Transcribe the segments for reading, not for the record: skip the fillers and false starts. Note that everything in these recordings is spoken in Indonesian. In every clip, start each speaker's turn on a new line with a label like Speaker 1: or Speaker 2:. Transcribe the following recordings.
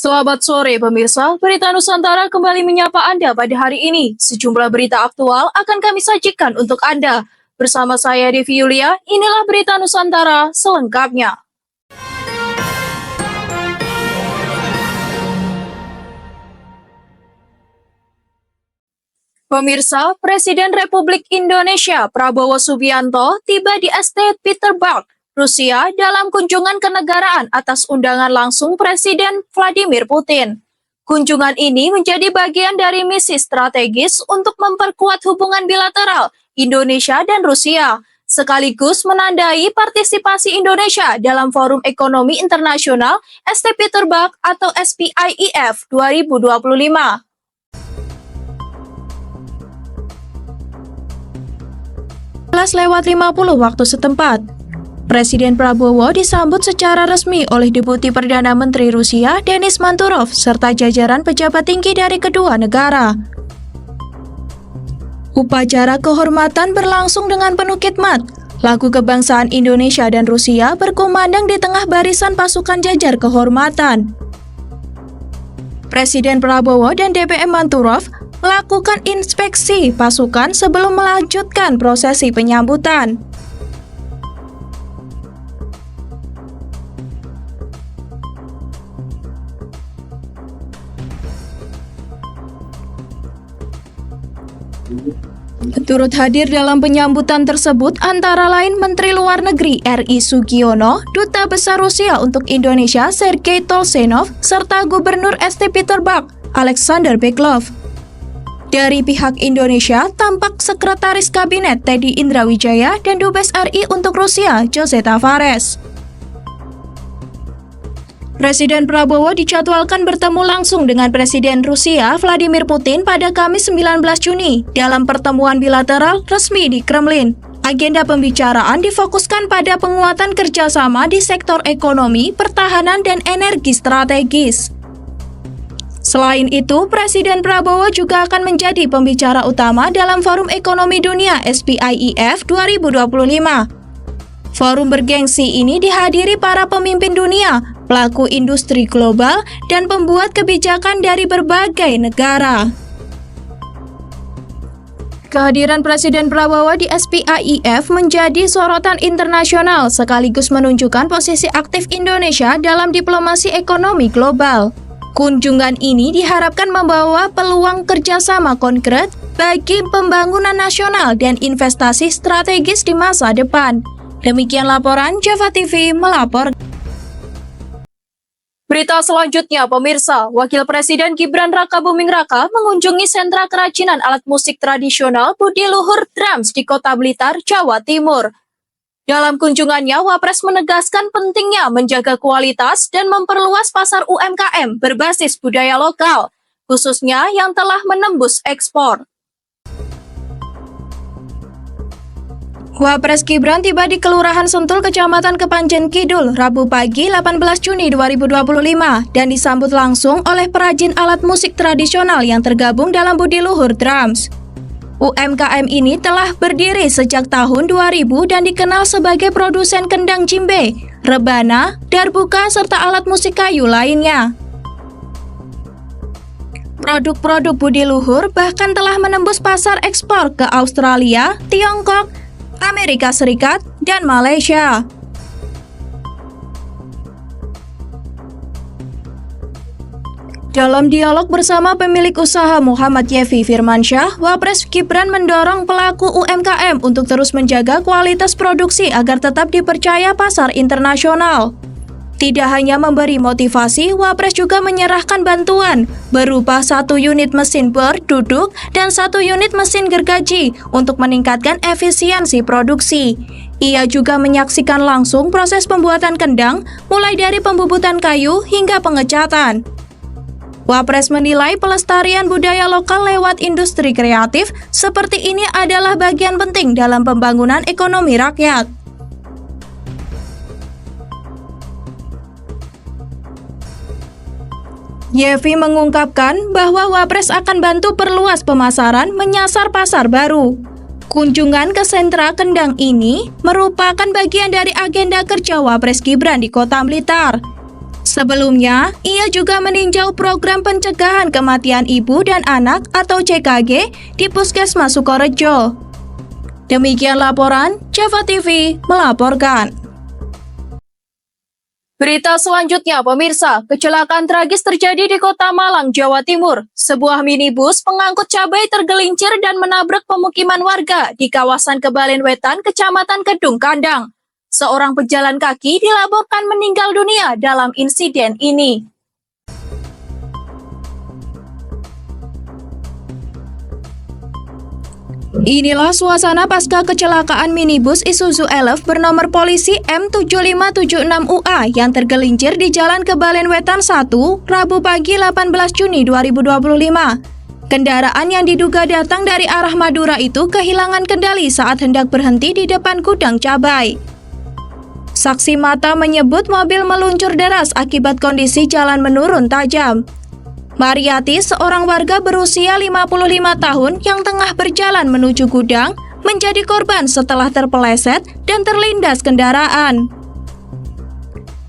Speaker 1: Selamat sore pemirsa, Berita Nusantara kembali menyapa Anda pada hari ini. Sejumlah berita aktual akan kami sajikan untuk Anda. Bersama saya Devi Yulia, inilah Berita Nusantara selengkapnya. Pemirsa, Presiden Republik Indonesia Prabowo Subianto tiba di St. Petersburg, Rusia dalam kunjungan kenegaraan atas undangan langsung Presiden Vladimir Putin. Kunjungan ini menjadi bagian dari misi strategis untuk memperkuat hubungan bilateral Indonesia dan Rusia, sekaligus menandai partisipasi Indonesia dalam Forum Ekonomi Internasional St. Petersburg atau SPIEF 2025. 11:50 waktu setempat. Presiden Prabowo disambut secara resmi oleh Deputi Perdana Menteri Rusia Denis Manturov serta jajaran pejabat tinggi dari kedua negara. Upacara kehormatan berlangsung dengan penuh khidmat. Lagu kebangsaan Indonesia dan Rusia berkumandang di tengah barisan pasukan jajar kehormatan. Presiden Prabowo dan DPM Manturov melakukan inspeksi pasukan sebelum melanjutkan prosesi penyambutan. Turut hadir dalam penyambutan tersebut antara lain Menteri Luar Negeri RI Sugiono, Duta Besar Rusia untuk Indonesia Sergei Tolsenov, serta Gubernur St. Petersburg Alexander Beklov. Dari pihak Indonesia, tampak Sekretaris Kabinet Teddy Indrawijaya dan Dubes RI untuk Rusia, Jose Tavares. Presiden Prabowo dijadwalkan bertemu langsung dengan Presiden Rusia Vladimir Putin pada Kamis 19 Juni dalam pertemuan bilateral resmi di Kremlin. Agenda pembicaraan difokuskan pada penguatan kerjasama di sektor ekonomi, pertahanan, dan energi strategis. Selain itu, Presiden Prabowo juga akan menjadi pembicara utama dalam Forum Ekonomi Dunia SPIEF 2025. Forum bergengsi ini dihadiri para pemimpin dunia, pelaku industri global, dan pembuat kebijakan dari berbagai negara. Kehadiran Presiden Prabowo di SPIEF menjadi sorotan internasional sekaligus menunjukkan posisi aktif Indonesia dalam diplomasi ekonomi global. Kunjungan ini diharapkan membawa peluang kerjasama konkret bagi pembangunan nasional dan investasi strategis di masa depan. Demikian laporan Java TV melapor. Berita selanjutnya, pemirsa, Wakil Presiden Gibran Rakabuming Raka mengunjungi sentra kerajinan alat musik tradisional Budi Luhur Drums di Kota Blitar, Jawa Timur. Dalam kunjungannya, Wapres menegaskan pentingnya menjaga kualitas dan memperluas pasar UMKM berbasis budaya lokal, khususnya yang telah menembus ekspor. Wapres Gibran tiba di Kelurahan Sentul, Kecamatan Kepanjen Kidul, Rabu pagi 18 Juni 2025 dan disambut langsung oleh perajin alat musik tradisional yang tergabung dalam Budi Luhur Drums. UMKM ini telah berdiri sejak tahun 2000 dan dikenal sebagai produsen kendang jimbe, rebana, darbuka, serta alat musik kayu lainnya. Produk-produk Budi Luhur bahkan telah menembus pasar ekspor ke Australia, Tiongkok, Amerika Serikat, dan Malaysia. Dalam dialog bersama pemilik usaha Muhammad Yevi Firmansyah, Wapres Gibran mendorong pelaku UMKM untuk terus menjaga kualitas produksi agar tetap dipercaya pasar internasional. Tidak hanya memberi motivasi, Wapres juga menyerahkan bantuan berupa 1 unit mesin bor duduk dan 1 unit mesin gergaji untuk meningkatkan efisiensi produksi. Ia juga menyaksikan langsung proses pembuatan kendang, mulai dari pembubutan kayu hingga pengecatan. Wapres menilai pelestarian budaya lokal lewat industri kreatif seperti ini adalah bagian penting dalam pembangunan ekonomi rakyat. Yevi mengungkapkan bahwa Wapres akan bantu perluas pemasaran menyasar pasar baru. Kunjungan ke sentra kendang ini merupakan bagian dari agenda kerja Wapres Gibran di Kota Blitar. Sebelumnya, ia juga meninjau program pencegahan kematian ibu dan anak atau CKG di Puskesmas Sukorejo. Demikian laporan, Java TV melaporkan. Berita selanjutnya, pemirsa, kecelakaan tragis terjadi di Kota Malang, Jawa Timur. Sebuah minibus pengangkut cabai tergelincir dan menabrak pemukiman warga di kawasan Kebalen Wetan, Kecamatan Kedung Kandang. Seorang pejalan kaki dilaporkan meninggal dunia dalam insiden ini. Inilah suasana pasca kecelakaan minibus Isuzu Elf bernomor polisi M7576UA yang tergelincir di Jalan Kebalen Wetan 1, Rabu pagi 18 Juni 2025. Kendaraan yang diduga datang dari arah Madura itu kehilangan kendali saat hendak berhenti di depan gudang cabai. Saksi mata menyebut mobil meluncur deras akibat kondisi jalan menurun tajam. Mariati, seorang warga berusia 55 tahun yang tengah berjalan menuju gudang, menjadi korban setelah terpeleset dan terlindas kendaraan.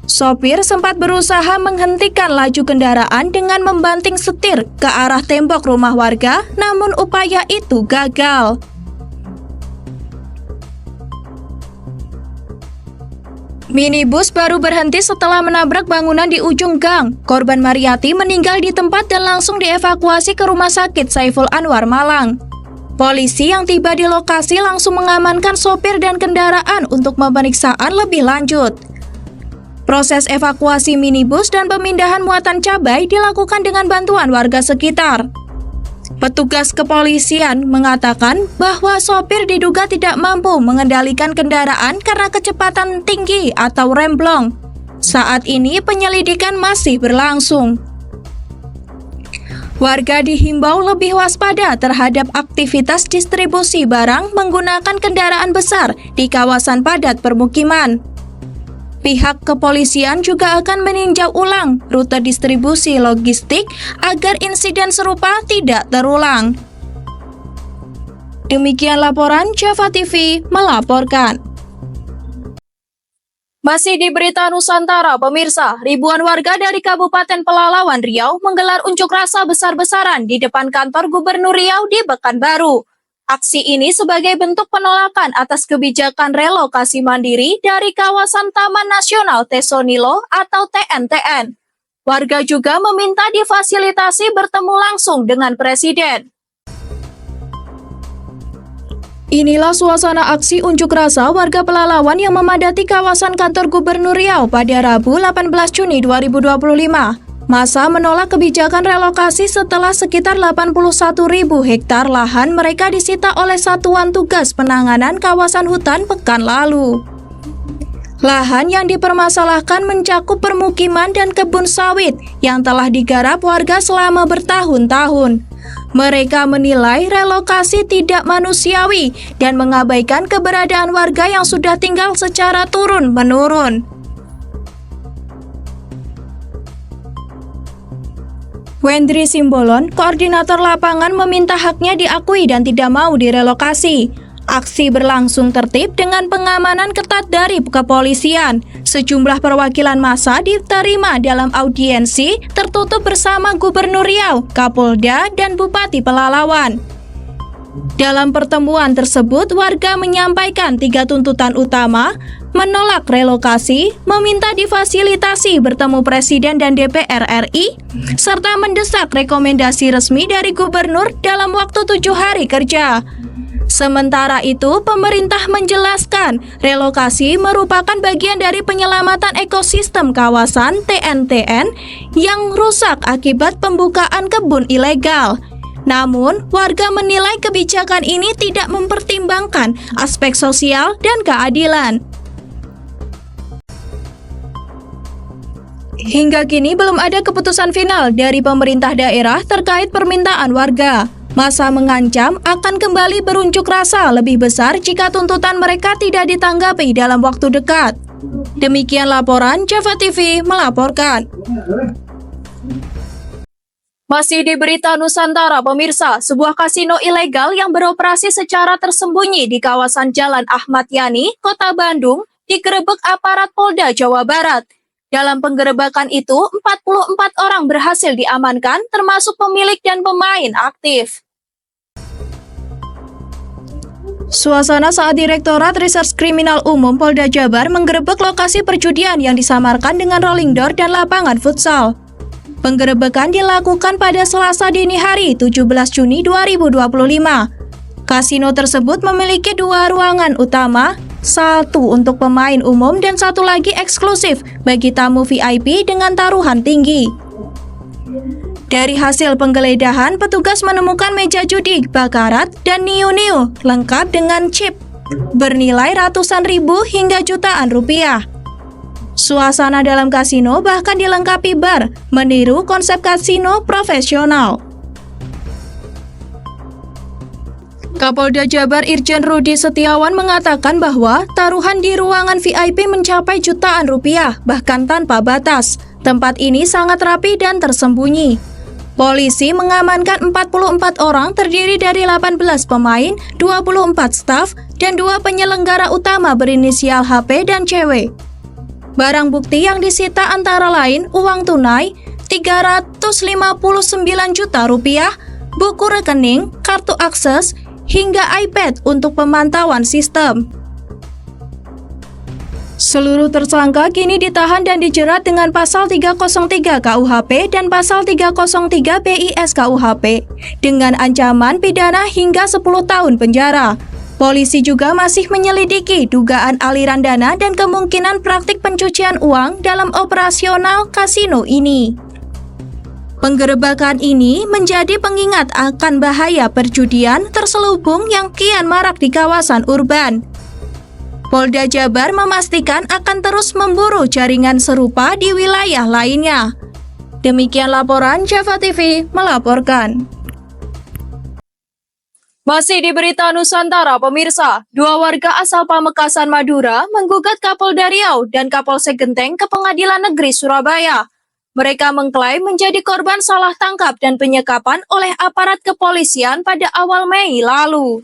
Speaker 1: Sopir sempat berusaha menghentikan laju kendaraan dengan membanting setir ke arah tembok rumah warga, namun upaya itu gagal. Minibus baru berhenti setelah menabrak bangunan di ujung gang. Korban Mariati meninggal di tempat dan langsung dievakuasi ke Rumah Sakit Saiful Anwar, Malang. Polisi yang tiba di lokasi langsung mengamankan sopir dan kendaraan untuk pemeriksaan lebih lanjut. Proses evakuasi minibus dan pemindahan muatan cabai dilakukan dengan bantuan warga sekitar. Petugas kepolisian mengatakan bahwa sopir diduga tidak mampu mengendalikan kendaraan karena kecepatan tinggi atau remblong. Saat ini penyelidikan masih berlangsung. Warga dihimbau lebih waspada terhadap aktivitas distribusi barang menggunakan kendaraan besar di kawasan padat permukiman. Pihak kepolisian juga akan meninjau ulang rute distribusi logistik agar insiden serupa tidak terulang. Demikian laporan Java TV melaporkan. Masih di berita Nusantara, pemirsa, ribuan warga dari Kabupaten Pelalawan Riau menggelar unjuk rasa besar-besaran di depan kantor Gubernur Riau di Pekanbaru. Aksi ini sebagai bentuk penolakan atas kebijakan relokasi mandiri dari kawasan Taman Nasional Tesonilo atau TNTN. Warga juga meminta difasilitasi bertemu langsung dengan Presiden. Inilah suasana aksi unjuk rasa warga Pelalawan yang memadati kawasan kantor Gubernur Riau pada Rabu 18 Juni 2025. Masa menolak kebijakan relokasi setelah sekitar 81.000 hektar lahan mereka disita oleh Satuan Tugas Penanganan Kawasan Hutan pekan lalu. Lahan yang dipermasalahkan mencakup permukiman dan kebun sawit yang telah digarap warga selama bertahun-tahun. Mereka menilai relokasi tidak manusiawi dan mengabaikan keberadaan warga yang sudah tinggal secara turun-menurun. Wendri Simbolon, koordinator lapangan, meminta haknya diakui dan tidak mau direlokasi. Aksi berlangsung tertib dengan pengamanan ketat dari kepolisian. Sejumlah perwakilan massa diterima dalam audiensi tertutup bersama Gubernur Riau, Kapolda, dan Bupati Pelalawan. Dalam pertemuan tersebut, warga menyampaikan 3 tuntutan utama: menolak relokasi, meminta difasilitasi bertemu Presiden dan DPR RI, serta mendesak rekomendasi resmi dari Gubernur dalam waktu 7 hari kerja. Sementara itu, pemerintah menjelaskan relokasi merupakan bagian dari penyelamatan ekosistem kawasan TNTN yang rusak akibat pembukaan kebun ilegal. Namun, warga menilai kebijakan ini tidak mempertimbangkan aspek sosial dan keadilan. Hingga kini belum ada keputusan final dari pemerintah daerah terkait permintaan warga. Massa mengancam akan kembali berunjuk rasa lebih besar jika tuntutan mereka tidak ditanggapi dalam waktu dekat. Demikian laporan Java TV melaporkan. Masih di berita Nusantara, pemirsa, sebuah kasino ilegal yang beroperasi secara tersembunyi di kawasan Jalan Ahmad Yani, Kota Bandung, digerebek aparat Polda Jawa Barat. Dalam penggerebekan itu, 44 orang berhasil diamankan, termasuk pemilik dan pemain aktif. Suasana saat Direktorat Reserse Kriminal Umum Polda Jabar menggerebek lokasi perjudian yang disamarkan dengan rolling door dan lapangan futsal. Penggerebekan dilakukan pada Selasa dini hari 17 Juni 2025. Kasino tersebut memiliki 2 ruangan utama, satu untuk pemain umum dan satu lagi eksklusif bagi tamu VIP dengan taruhan tinggi. Dari hasil penggeledahan, petugas menemukan meja judi, bakarat, dan niu-niu lengkap dengan chip bernilai ratusan ribu hingga jutaan rupiah. Suasana dalam kasino bahkan dilengkapi bar, meniru konsep kasino profesional. Kapolda Jabar Irjen Rudi Setiawan mengatakan bahwa taruhan di ruangan VIP mencapai jutaan rupiah, bahkan tanpa batas. Tempat ini sangat rapi dan tersembunyi. Polisi mengamankan 44 orang terdiri dari 18 pemain, 24 staf, dan 2 penyelenggara utama berinisial HP dan CW. Barang bukti yang disita antara lain uang tunai 359 juta rupiah, buku rekening, kartu akses, hingga iPad untuk pemantauan sistem. Seluruh tersangka kini ditahan dan dijerat dengan pasal 303 KUHP dan pasal 303 BIS KUHP dengan ancaman pidana hingga 10 tahun penjara. Polisi juga masih menyelidiki dugaan aliran dana dan kemungkinan praktik pencucian uang dalam operasional kasino ini. Penggerebekan ini menjadi pengingat akan bahaya perjudian terselubung yang kian marak di kawasan urban. Polda Jabar memastikan akan terus memburu jaringan serupa di wilayah lainnya. Demikian laporan Java TV melaporkan. Masih di Berita Nusantara, pemirsa, 2 warga asal Pamekasan, Madura menggugat Kapolda Riau dan Kapolsek Genteng ke Pengadilan Negeri Surabaya. Mereka mengklaim menjadi korban salah tangkap dan penyekapan oleh aparat kepolisian pada awal Mei lalu.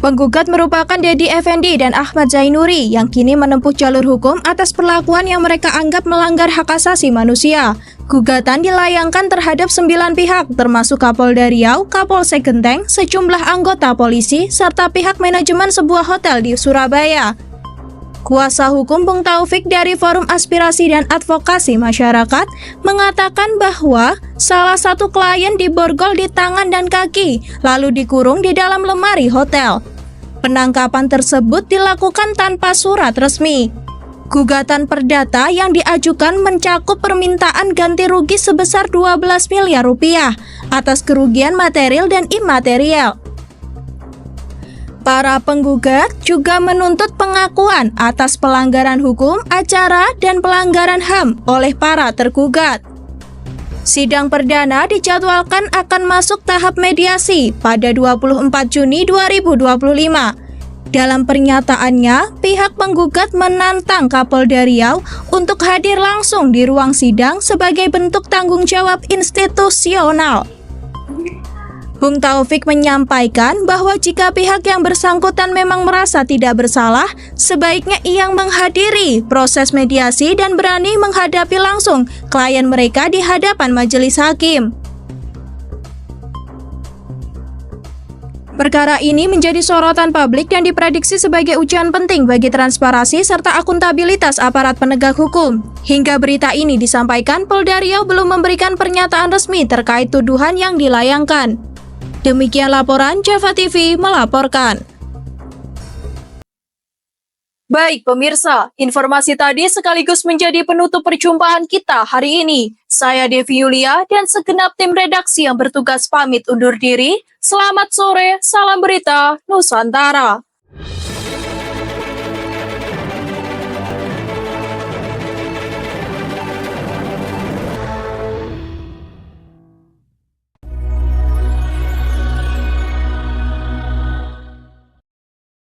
Speaker 1: Penggugat merupakan Dedi Effendi dan Ahmad Zainuri yang kini menempuh jalur hukum atas perlakuan yang mereka anggap melanggar hak asasi manusia. Gugatan dilayangkan terhadap 9 pihak termasuk Kapolda Riau, Kapolsek Genteng, sejumlah anggota polisi, serta pihak manajemen sebuah hotel di Surabaya. Kuasa hukum Bung Taufik dari Forum Aspirasi dan Advokasi Masyarakat mengatakan bahwa salah satu klien diborgol di tangan dan kaki, lalu dikurung di dalam lemari hotel. Penangkapan tersebut dilakukan tanpa surat resmi. Gugatan perdata yang diajukan mencakup permintaan ganti rugi sebesar 12 miliar rupiah atas kerugian material dan imaterial. Para penggugat juga menuntut pengakuan atas pelanggaran hukum acara dan pelanggaran HAM oleh para tergugat. Sidang perdana dijadwalkan akan masuk tahap mediasi pada 24 Juni 2025. Dalam pernyataannya, pihak penggugat menantang Kapolda Riau untuk hadir langsung di ruang sidang sebagai bentuk tanggung jawab institusional. Bung Taufik menyampaikan bahwa jika pihak yang bersangkutan memang merasa tidak bersalah, sebaiknya ia menghadiri proses mediasi dan berani menghadapi langsung klien mereka di hadapan majelis hakim. Perkara ini menjadi sorotan publik dan diprediksi sebagai ujian penting bagi transparansi serta akuntabilitas aparat penegak hukum. Hingga berita ini disampaikan, Polda Riau belum memberikan pernyataan resmi terkait tuduhan yang dilayangkan. Demikian laporan Java TV melaporkan. Baik pemirsa, informasi tadi sekaligus menjadi penutup perjumpaan kita hari ini. Saya Devi Yulia dan segenap tim redaksi yang bertugas pamit undur diri. Selamat sore, salam berita Nusantara.